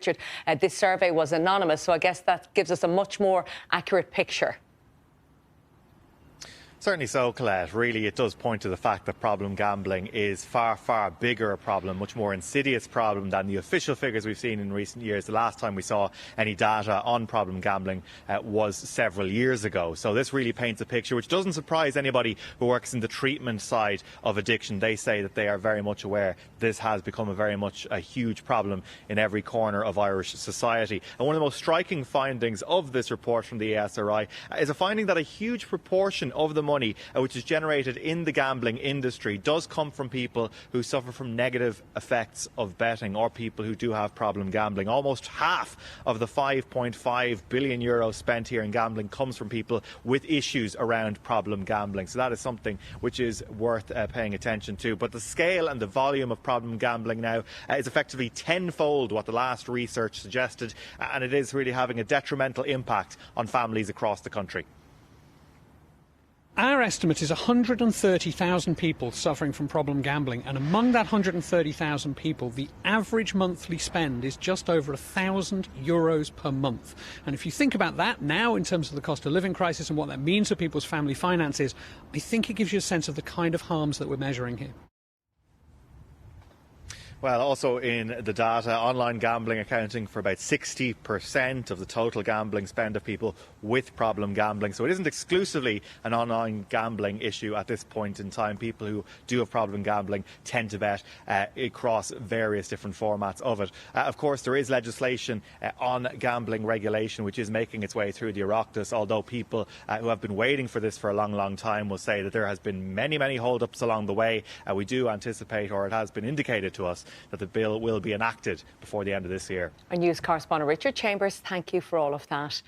Richard, this survey was anonymous, so I guess that gives us a much more accurate picture. Certainly so, Colette. Really, it does point to the fact that problem gambling is far, far bigger a problem, much more insidious problem than the official figures we've seen in recent years. The last time we saw any data on problem gambling was several years ago. So this really paints a picture which doesn't surprise anybody who works in the treatment side of addiction. They say that they are very much aware this has become a huge problem in every corner of Irish society. And one of the most striking findings of this report from the ASRI is a finding that a huge proportion of the money which is generated in the gambling industry does come from people who suffer from negative effects of betting, or people who do have problem gambling. Almost half of the €5.5 billion spent here in gambling comes from people with issues around problem gambling. So that is something which is worth paying attention to. But the scale and the volume of problem gambling now is effectively tenfold what the last research suggested, and it is really having a detrimental impact on families across the country. Our estimate is 130,000 people suffering from problem gambling, and among that 130,000 people, the average monthly spend is just over €1,000 per month. And if you think about that now in terms of the cost of living crisis and what that means for people's family finances, I think it gives you a sense of the kind of harms that we're measuring here. Well, also in the data, online gambling accounting for about 60% of the total gambling spend of people with problem gambling. So it isn't exclusively an online gambling issue at this point in time. People who do have problem gambling tend to bet across various different formats of it. Of course, there is legislation on gambling regulation which is making its way through the Oireachtas, although people who have been waiting for this for a long, long time will say that there has been many, many hold-ups along the way. We do anticipate, or it has been indicated to us, that the bill will be enacted before the end of this year. Our news correspondent Richard Chambers, thank you for all of that.